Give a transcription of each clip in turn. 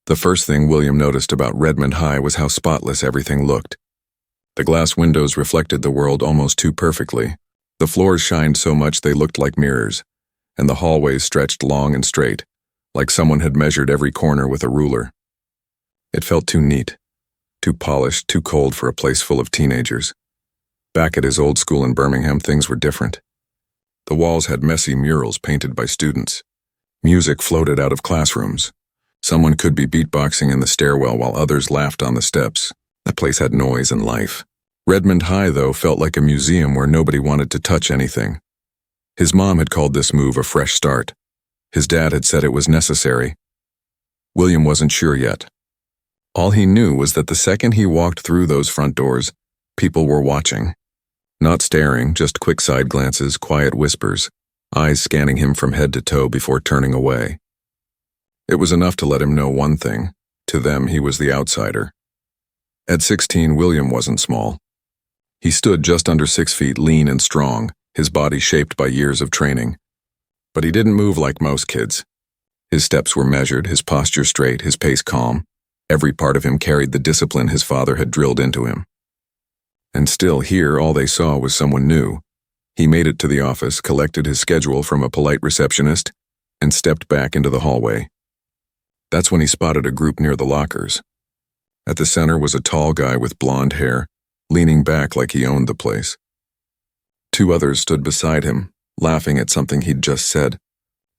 The first thing William noticed about Redmond High was how spotless everything looked. The glass windows reflected the world almost too perfectly. The floors shined so much they looked like mirrors, and the hallways stretched long and straight, like someone had measured every corner with a ruler. It felt too neat, too polished, too cold for a place full of teenagers. Back at his old school in Birmingham, things were different. The walls had messy murals painted by students. Music floated out of classrooms. Someone could be beatboxing in the stairwell while others laughed on the steps. The place had noise and life. Redmond High, though, felt like a museum where nobody wanted to touch anything. His mom had called this move a fresh start. His dad had said it was necessary. William wasn't sure yet. All he knew was that the second he walked through those front doors, people were watching. Not staring, just quick side glances, quiet whispers, eyes scanning him from head to toe before turning away. It was enough to let him know one thing. To them, he was the outsider. At 16, William wasn't small. He stood just under 6 feet, lean and strong, his body shaped by years of training. But he didn't move like most kids. His steps were measured, his posture straight, his pace calm. Every part of him carried the discipline his father had drilled into him. And still, here, all they saw was someone new. He made it to the office, collected his schedule from a polite receptionist, and stepped back into the hallway. That's when he spotted a group near the lockers. At the center was a tall guy with blonde hair, leaning back like he owned the place. 2 others stood beside him, laughing at something he'd just said.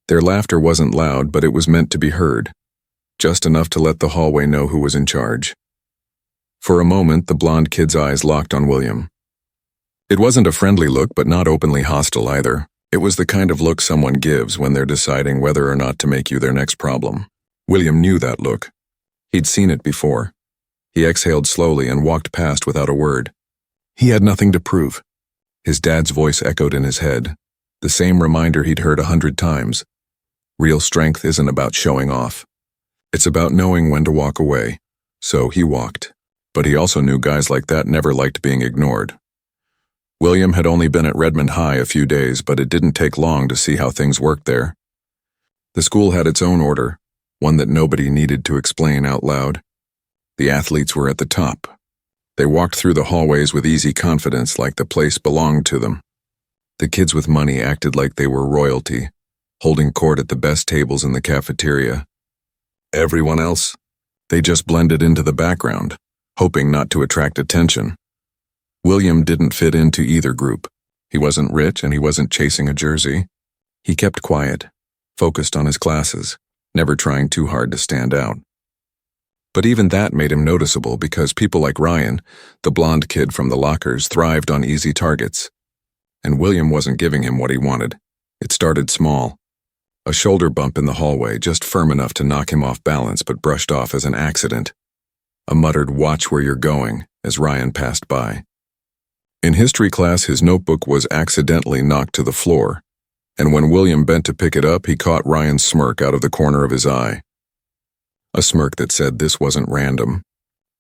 Their laughter wasn't loud, but it was meant to be heard, just enough to let the hallway know who was in charge. For a moment, the blonde kid's eyes locked on William. It wasn't a friendly look, but not openly hostile either. It was the kind of look someone gives when they're deciding whether or not to make you their next problem. William knew that look. He'd seen it before. He exhaled slowly and walked past without a word. He had nothing to prove. His dad's voice echoed in his head, the same reminder he'd heard 100 times. Real strength isn't about showing off. It's about knowing when to walk away. So he walked. But he also knew guys like that never liked being ignored. William had only been at Redmond High a few days, but it didn't take long to see how things worked there. The school had its own order, one that nobody needed to explain out loud. The athletes were at the top. They walked through the hallways with easy confidence, like the place belonged to them. The kids with money acted like they were royalty, holding court at the best tables in the cafeteria. Everyone else? They just blended into the background, hoping not to attract attention. William didn't fit into either group. He wasn't rich and he wasn't chasing a jersey. He kept quiet, focused on his classes, never trying too hard to stand out. But even that made him noticeable because people like Ryan, the blonde kid from the lockers, thrived on easy targets. And William wasn't giving him what he wanted. It started small. A shoulder bump in the hallway, just firm enough to knock him off balance but brushed off as an accident. A muttered "watch where you're going" as Ryan passed by. In history class, his notebook was accidentally knocked to the floor, and when William bent to pick it up, he caught Ryan's smirk out of the corner of his eye. A smirk that said this wasn't random.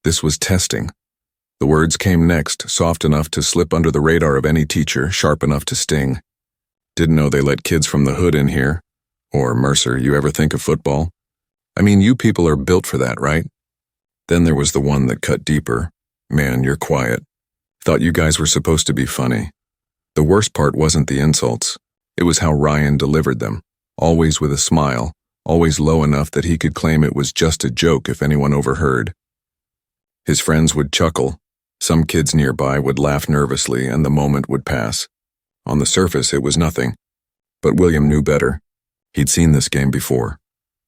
This was testing. The words came next, soft enough to slip under the radar of any teacher, sharp enough to sting. Didn't know they let kids from the hood in here. Or, Mercer, you ever think of football? I mean, you people are built for that, right? Then there was the one that cut deeper. Man, you're quiet. Thought you guys were supposed to be funny. The worst part wasn't the insults. It was how Ryan delivered them, always with a smile, always low enough that he could claim it was just a joke if anyone overheard. His friends would chuckle. Some kids nearby would laugh nervously, and the moment would pass. On the surface, it was nothing. But William knew better. He'd seen this game before.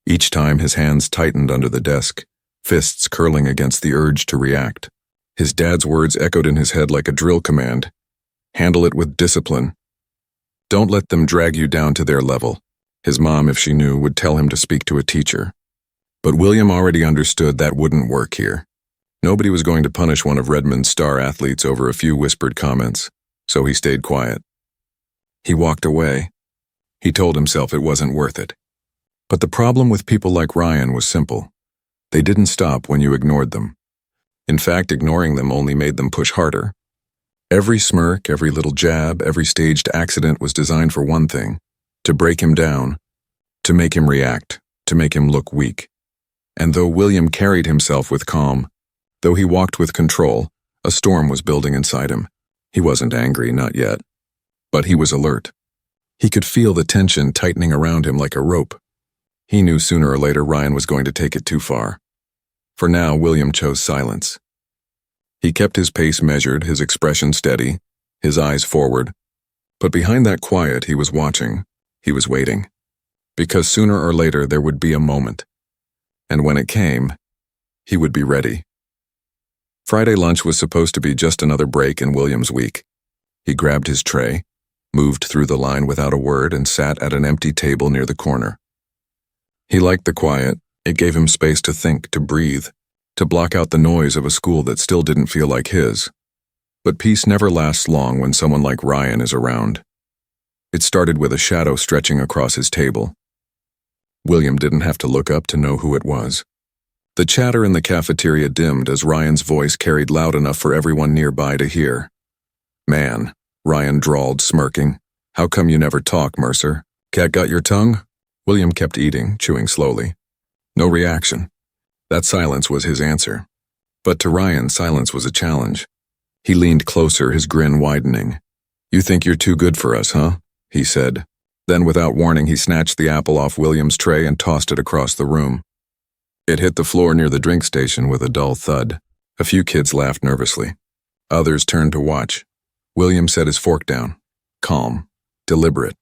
Each time his hands tightened under the desk, fists curling against the urge to react. His dad's words echoed in his head like a drill command. Handle it with discipline. Don't let them drag you down to their level. His mom, if she knew, would tell him to speak to a teacher. But William already understood that wouldn't work here. Nobody was going to punish one of Redmond's star athletes over a few whispered comments, so he stayed quiet. He walked away. He told himself it wasn't worth it. But the problem with people like Ryan was simple. They didn't stop when you ignored them. In fact, ignoring them only made them push harder. Every smirk, every little jab, every staged accident was designed for one thing: to break him down, to make him react, to make him look weak. And though William carried himself with calm, though he walked with control, a storm was building inside him. He wasn't angry, not yet. But he was alert. He could feel the tension tightening around him like a rope. He knew sooner or later Ryan was going to take it too far. For now, William chose silence. He kept his pace measured, his expression steady, his eyes forward. But behind that quiet, he was watching. He was waiting. Because sooner or later there would be a moment. And when it came, he would be ready. Friday lunch was supposed to be just another break in William's week. He grabbed his tray, moved through the line without a word, and sat at an empty table near the corner. He liked the quiet. It gave him space to think, to breathe, to block out the noise of a school that still didn't feel like his. But peace never lasts long when someone like Ryan is around. It started with a shadow stretching across his table. William didn't have to look up to know who it was. The chatter in the cafeteria dimmed as Ryan's voice carried loud enough for everyone nearby to hear. "Man," Ryan drawled, smirking. "How come you never talk, Mercer? Cat got your tongue?" William kept eating, chewing slowly. No reaction. That silence was his answer. But to Ryan, silence was a challenge. He leaned closer, his grin widening. "You think you're too good for us, huh?" he said. Then, without warning, he snatched the apple off William's tray and tossed it across the room. It hit the floor near the drink station with a dull thud. A few kids laughed nervously. Others turned to watch. William set his fork down, calm, deliberate.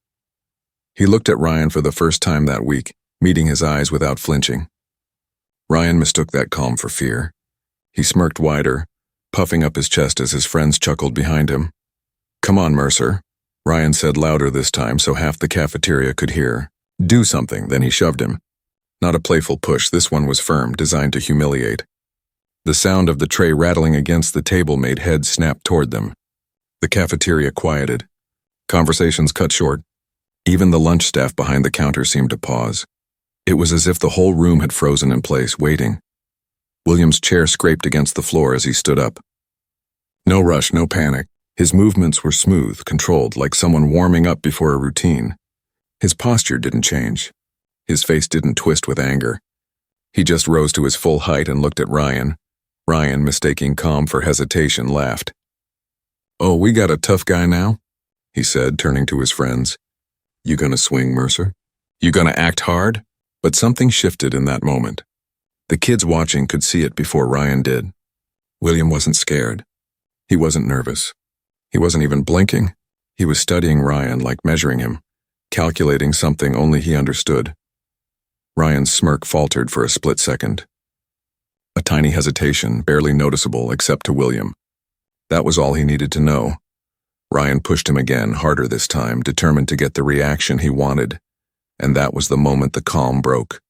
He looked at Ryan for the first time that week, meeting his eyes without flinching. Ryan mistook that calm for fear. He smirked wider, puffing up his chest as his friends chuckled behind him. "Come on, Mercer," Ryan said louder this time so half the cafeteria could hear. "Do something," then he shoved him. Not a playful push, this one was firm, designed to humiliate. The sound of the tray rattling against the table made heads snap toward them. The cafeteria quieted. Conversations cut short. Even the lunch staff behind the counter seemed to pause. It was as if the whole room had frozen in place, waiting. William's chair scraped against the floor as he stood up. No rush, no panic. His movements were smooth, controlled, like someone warming up before a routine. His posture didn't change. His face didn't twist with anger. He just rose to his full height and looked at Ryan. Ryan, mistaking calm for hesitation, laughed. "Oh, we got a tough guy now?" he said, turning to his friends. "You gonna swing, Mercer? You gonna act hard?" But something shifted in that moment. The kids watching could see it before Ryan did. William wasn't scared. He wasn't nervous. He wasn't even blinking. He was studying Ryan, like measuring him, calculating something only he understood. Ryan's smirk faltered for a split second. A tiny hesitation, barely noticeable except to William. That was all he needed to know. Ryan pushed him again, harder this time, determined to get the reaction he wanted. And that was the moment the calm broke.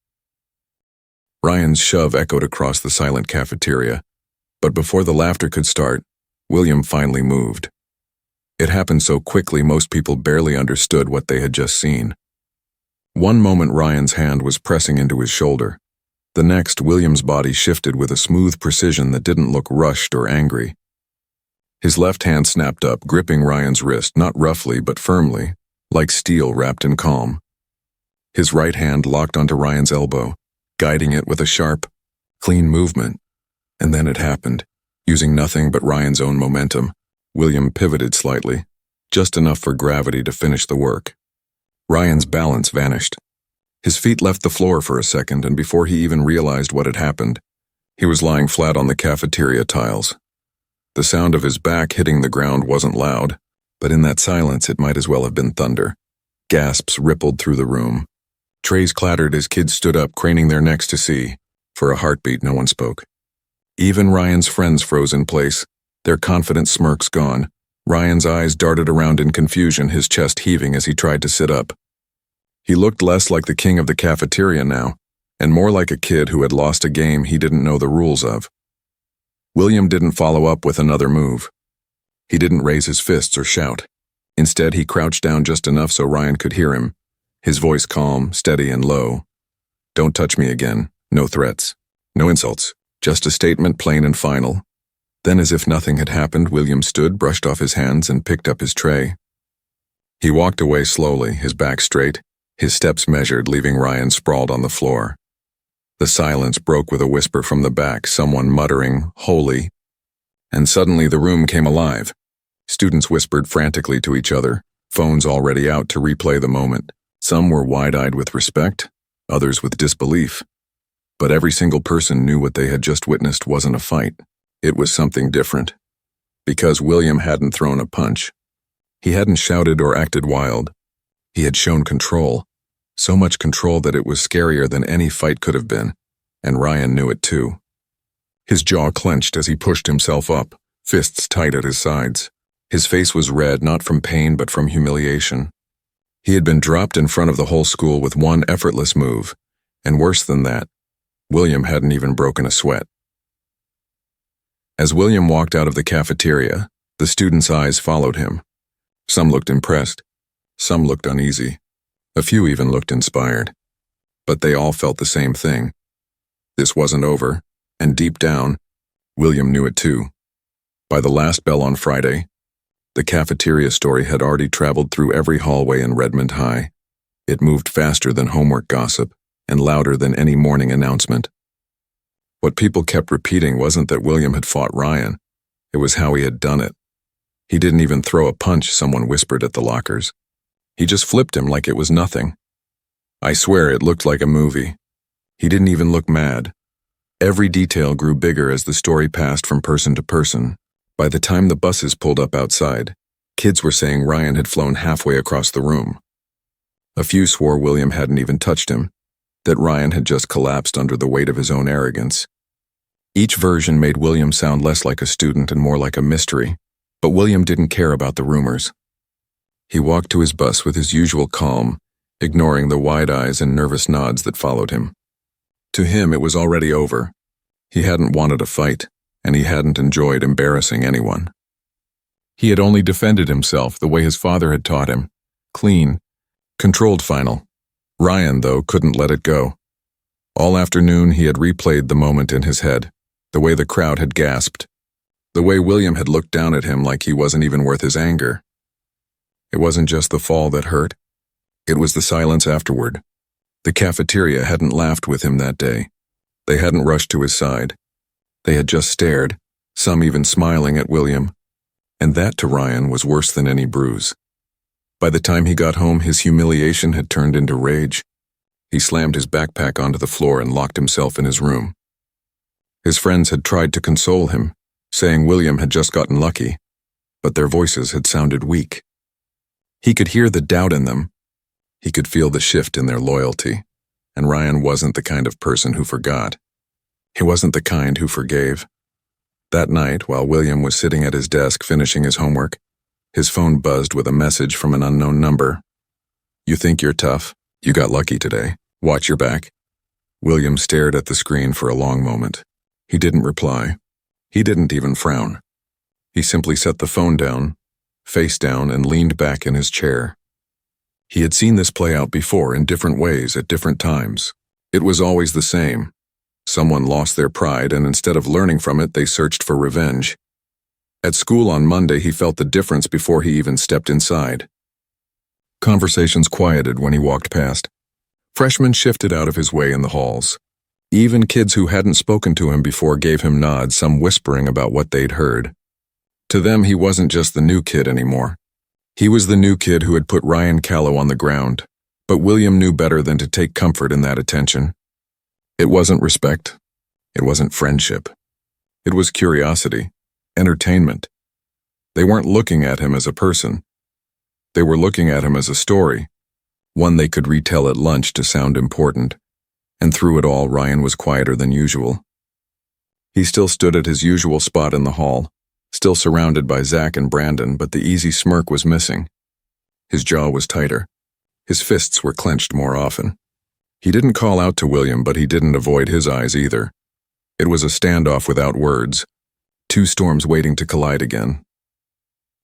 Ryan's shove echoed across the silent cafeteria, but before the laughter could start, William finally moved. It happened so quickly most people barely understood what they had just seen. One moment Ryan's hand was pressing into his shoulder. The next, William's body shifted with a smooth precision that didn't look rushed or angry. His left hand snapped up, gripping Ryan's wrist, not roughly but firmly, like steel wrapped in calm. His right hand locked onto Ryan's elbow, guiding it with a sharp, clean movement. And then it happened. Using nothing but Ryan's own momentum, William pivoted slightly, just enough for gravity to finish the work. Ryan's balance vanished. His feet left the floor for a second, and before he even realized what had happened, he was lying flat on the cafeteria tiles. The sound of his back hitting the ground wasn't loud, but in that silence it might as well have been thunder. Gasps rippled through the room. Trays clattered as kids stood up, craning their necks to see. For a heartbeat, no one spoke. Even Ryan's friends froze in place, their confident smirks gone. Ryan's eyes darted around in confusion, his chest heaving as he tried to sit up. He looked less like the king of the cafeteria now, and more like a kid who had lost a game he didn't know the rules of. William didn't follow up with another move. He didn't raise his fists or shout. Instead, he crouched down just enough so Ryan could hear him, his voice calm, steady, and low. "Don't touch me again. No threats. No insults. Just a statement, plain and final." Then, as if nothing had happened, William stood, brushed off his hands, and picked up his tray. He walked away slowly, his back straight, his steps measured, leaving Ryan sprawled on the floor. The silence broke with a whisper from the back, someone muttering, "Holy." And suddenly the room came alive. Students whispered frantically to each other, phones already out to replay the moment. Some were wide-eyed with respect, others with disbelief. But every single person knew what they had just witnessed wasn't a fight. It was something different. Because William hadn't thrown a punch. He hadn't shouted or acted wild. He had shown control. So much control that it was scarier than any fight could have been, and Ryan knew it too. His jaw clenched as he pushed himself up, fists tight at his sides. His face was red, not from pain but from humiliation. He had been dropped in front of the whole school with one effortless move, and worse than that, William hadn't even broken a sweat. As William walked out of the cafeteria, the students' eyes followed him. Some looked impressed, some looked uneasy, a few even looked inspired. But they all felt the same thing. This wasn't over, and deep down, William knew it too. By the last bell on Friday, the cafeteria story had already traveled through every hallway in Redmond High. It moved faster than homework gossip, and louder than any morning announcement. What people kept repeating wasn't that William had fought Ryan, it was how he had done it. He didn't even throw a punch, someone whispered at the lockers. He just flipped him like it was nothing. I swear it looked like a movie. He didn't even look mad. Every detail grew bigger as the story passed from person to person. By the time the buses pulled up outside, kids were saying Ryan had flown halfway across the room. A few swore William hadn't even touched him, that Ryan had just collapsed under the weight of his own arrogance. Each version made William sound less like a student and more like a mystery, but William didn't care about the rumors. He walked to his bus with his usual calm, ignoring the wide eyes and nervous nods that followed him. To him, it was already over. He hadn't wanted a fight, and he hadn't enjoyed embarrassing anyone. He had only defended himself the way his father had taught him, clean, controlled final. Ryan, though, couldn't let it go. All afternoon he had replayed the moment in his head, the way the crowd had gasped, the way William had looked down at him like he wasn't even worth his anger. It wasn't just the fall that hurt. It was the silence afterward. The cafeteria hadn't laughed with him that day. They hadn't rushed to his side. They had just stared, some even smiling at William. And that to Ryan was worse than any bruise. By the time he got home, his humiliation had turned into rage. He slammed his backpack onto the floor and locked himself in his room. His friends had tried to console him, saying William had just gotten lucky, but their voices had sounded weak. He could hear the doubt in them. He could feel the shift in their loyalty, and Ryan wasn't the kind of person who forgot. He wasn't the kind who forgave. That night, while William was sitting at his desk finishing his homework, his phone buzzed with a message from an unknown number. "You think you're tough? You got lucky today. Watch your back." William stared at the screen for a long moment. He didn't reply. He didn't even frown. He simply set the phone down, face down, and leaned back in his chair. He had seen this play out before in different ways at different times. It was always the same. Someone lost their pride, and instead of learning from it, they searched for revenge. At school on Monday, he felt the difference before he even stepped inside. Conversations quieted when he walked past. Freshmen shifted out of his way in the halls. Even kids who hadn't spoken to him before gave him nods, some whispering about what they'd heard. To them, he wasn't just the new kid anymore. He was the new kid who had put Ryan Callow on the ground, but William knew better than to take comfort in that attention. It wasn't respect. It wasn't friendship. It was curiosity, entertainment. They weren't looking at him as a person. They were looking at him as a story, one they could retell at lunch to sound important. And through it all, Ryan was quieter than usual. He still stood at his usual spot in the hall, still surrounded by Zach and Brandon, but the easy smirk was missing. His jaw was tighter. His fists were clenched more often. He didn't call out to William, but he didn't avoid his eyes either. It was a standoff without words, two storms waiting to collide again.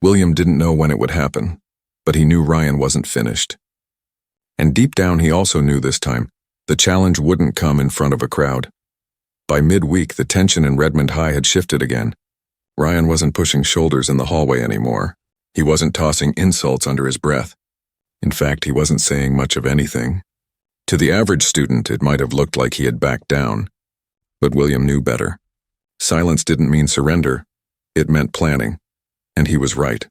William didn't know when it would happen, but he knew Ryan wasn't finished. And deep down he also knew this time, the challenge wouldn't come in front of a crowd. By midweek, the tension in Redmond High had shifted again. Ryan wasn't pushing shoulders in the hallway anymore. He wasn't tossing insults under his breath. In fact, he wasn't saying much of anything. To the average student, it might have looked like he had backed down. But William knew better. Silence didn't mean surrender. It meant planning. And he was right.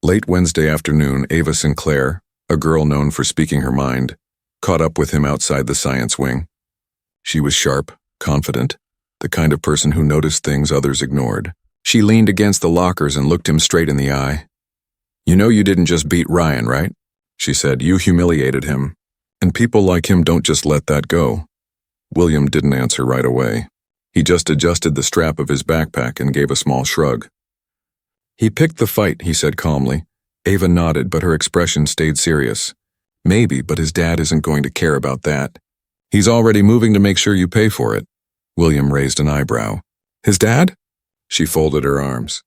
Late Wednesday afternoon, Ava Sinclair, a girl known for speaking her mind, caught up with him outside the science wing. She was sharp, confident, the kind of person who noticed things others ignored. She leaned against the lockers and looked him straight in the eye. "You know you didn't just beat Ryan, right?" she said. "You humiliated him. And people like him don't just let that go." William didn't answer right away. He just adjusted the strap of his backpack and gave a small shrug. "He picked the fight," he said calmly. Ava nodded, but her expression stayed serious. "Maybe, but his dad isn't going to care about that. He's already moving to make sure you pay for it." William raised an eyebrow. "His dad?" She folded her arms.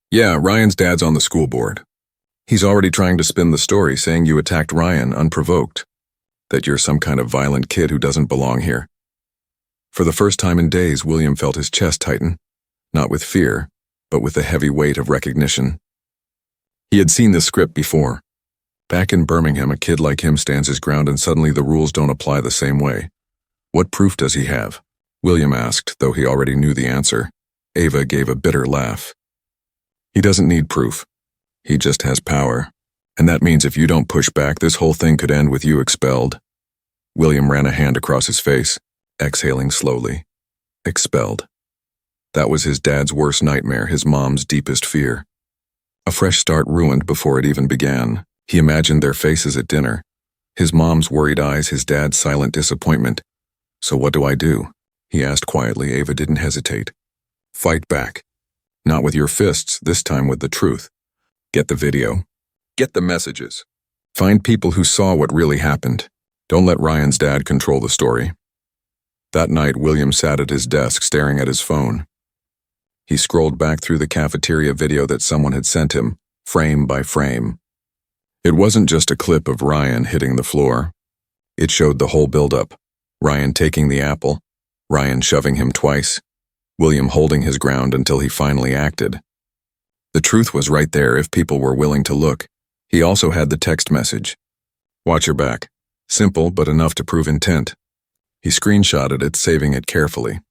"Yeah, Ryan's dad's on the school board. He's already trying to spin the story, saying you attacked Ryan unprovoked. That you're some kind of violent kid who doesn't belong here." For the first time in days, William felt his chest tighten, not with fear, but with the heavy weight of recognition. He had seen this script before. Back in Birmingham, a kid like him stands his ground and suddenly the rules don't apply the same way. "What proof does he have?" William asked, though he already knew the answer. Ava gave a bitter laugh. "He doesn't need proof. He just has power. And that means if you don't push back, this whole thing could end with you expelled." William ran a hand across his face, exhaling slowly. Expelled. That was his dad's worst nightmare, his mom's deepest fear. A fresh start ruined before it even began. He imagined their faces at dinner. His mom's worried eyes, his dad's silent disappointment. "So what do I do?" he asked quietly. Ava didn't hesitate. "Fight back. Not with your fists, this time with the truth. Get the video. Get the messages. Find people who saw what really happened. Don't let Ryan's dad control the story." That night, William sat at his desk staring at his phone. He scrolled back through the cafeteria video that someone had sent him, frame by frame. It wasn't just a clip of Ryan hitting the floor. It showed the whole buildup. Ryan taking the apple, Ryan shoving him twice, William holding his ground until he finally acted. The truth was right there if people were willing to look. He also had the text message. "Watch your back." Simple, but enough to prove intent. He screenshotted it, saving it carefully.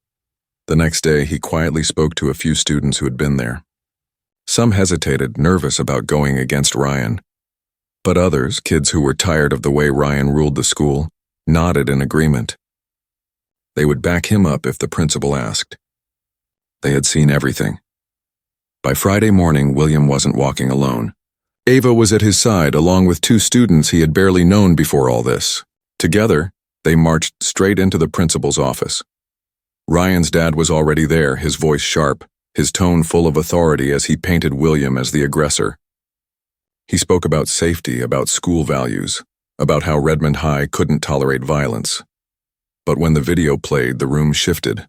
The next day, he quietly spoke to a few students who had been there. Some hesitated, nervous about going against Ryan. But others, kids who were tired of the way Ryan ruled the school, nodded in agreement. They would back him up if the principal asked. They had seen everything. By Friday morning, William wasn't walking alone. Ava was at his side, along with two students he had barely known before all this. Together, they marched straight into the principal's office. Ryan's dad was already there, his voice sharp, his tone full of authority as he painted William as the aggressor. He spoke about safety, about school values, about how Redmond High couldn't tolerate violence. But when the video played, the room shifted.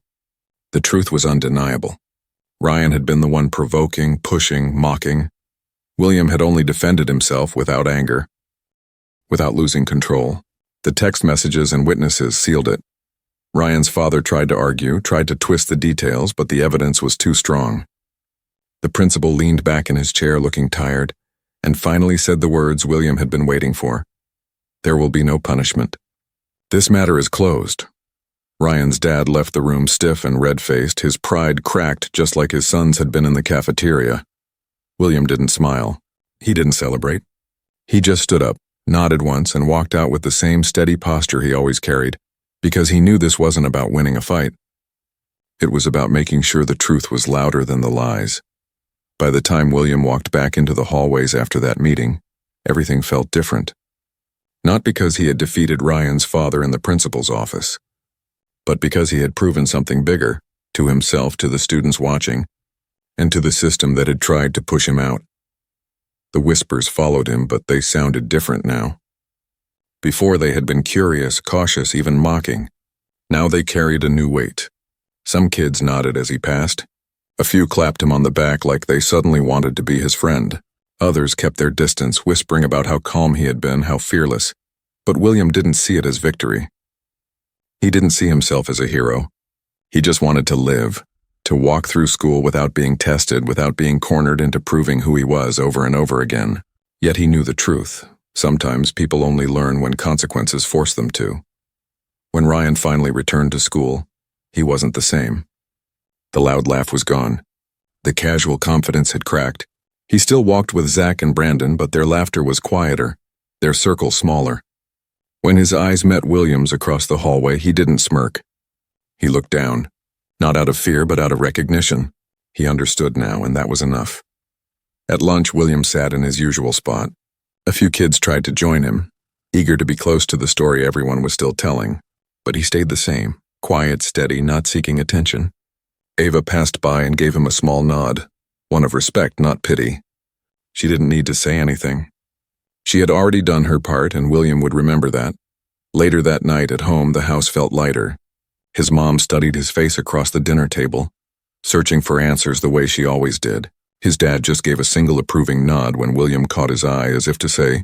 The truth was undeniable. Ryan had been the one provoking, pushing, mocking. William had only defended himself without anger, without losing control. The text messages and witnesses sealed it. Ryan's father tried to argue, tried to twist the details, but the evidence was too strong. The principal leaned back in his chair looking tired, and finally said the words William had been waiting for. "There will be no punishment. This matter is closed." Ryan's dad left the room stiff and red-faced, his pride cracked just like his son's had been in the cafeteria. William didn't smile. He didn't celebrate. He just stood up, nodded once, and walked out with the same steady posture he always carried, because he knew this wasn't about winning a fight. It was about making sure the truth was louder than the lies. By the time William walked back into the hallways after that meeting, everything felt different. Not because he had defeated Ryan's father in the principal's office, but because he had proven something bigger, to himself, to the students watching, and to the system that had tried to push him out. The whispers followed him, but they sounded different now. Before they had been curious, cautious, even mocking. Now they carried a new weight. Some kids nodded as he passed. A few clapped him on the back like they suddenly wanted to be his friend. Others kept their distance, whispering about how calm he had been, how fearless. But William didn't see it as victory. He didn't see himself as a hero. He just wanted to live, to walk through school without being tested, without being cornered into proving who he was over and over again. Yet he knew the truth. Sometimes people only learn when consequences force them to. When Ryan finally returned to school, he wasn't the same. The loud laugh was gone. The casual confidence had cracked. He still walked with Zach and Brandon, but their laughter was quieter, their circle smaller. When his eyes met William's across the hallway, he didn't smirk. He looked down, not out of fear but out of recognition. He understood now, and that was enough. At lunch, William sat in his usual spot. A few kids tried to join him, eager to be close to the story everyone was still telling, but he stayed the same, quiet, steady, not seeking attention. Ava passed by and gave him a small nod, one of respect, not pity. She didn't need to say anything. She had already done her part, and William would remember that. Later that night at home, the house felt lighter. His mom studied his face across the dinner table, searching for answers the way she always did. His dad just gave a single approving nod when William caught his eye, as if to say,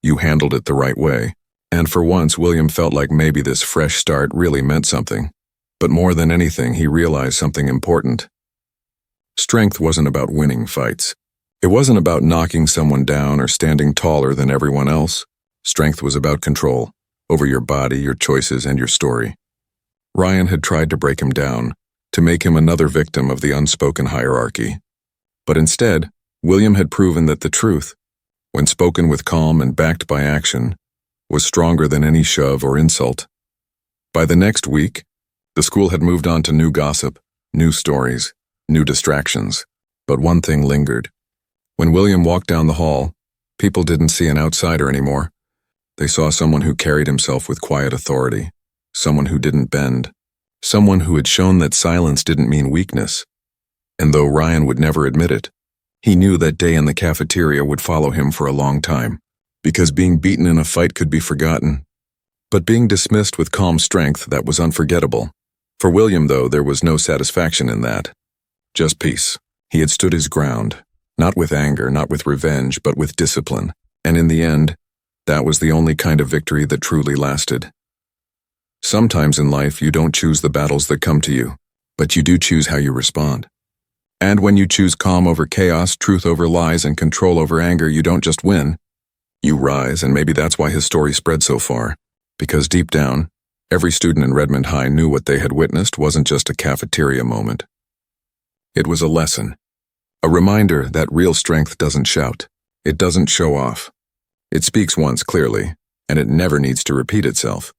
"You handled it the right way." And for once, William felt like maybe this fresh start really meant something. But more than anything, he realized something important. Strength wasn't about winning fights. It wasn't about knocking someone down or standing taller than everyone else. Strength was about control, over your body, your choices, and your story. Ryan had tried to break him down, to make him another victim of the unspoken hierarchy. But instead, William had proven that the truth, when spoken with calm and backed by action, was stronger than any shove or insult. By the next week, the school had moved on to new gossip, new stories, new distractions. But one thing lingered. When William walked down the hall, people didn't see an outsider anymore. They saw someone who carried himself with quiet authority, someone who didn't bend, someone who had shown that silence didn't mean weakness. And though Ryan would never admit it, he knew that day in the cafeteria would follow him for a long time, because being beaten in a fight could be forgotten. But being dismissed with calm strength, that was unforgettable. For William, though, there was no satisfaction in that. Just peace. He had stood his ground, not with anger, not with revenge, but with discipline. And in the end, that was the only kind of victory that truly lasted. Sometimes in life, you don't choose the battles that come to you, but you do choose how you respond. And when you choose calm over chaos, truth over lies, and control over anger, you don't just win. You rise, and maybe that's why his story spread so far. Because deep down, every student in Redmond High knew what they had witnessed wasn't just a cafeteria moment. It was a lesson. A reminder that real strength doesn't shout. It doesn't show off. It speaks once clearly, and it never needs to repeat itself.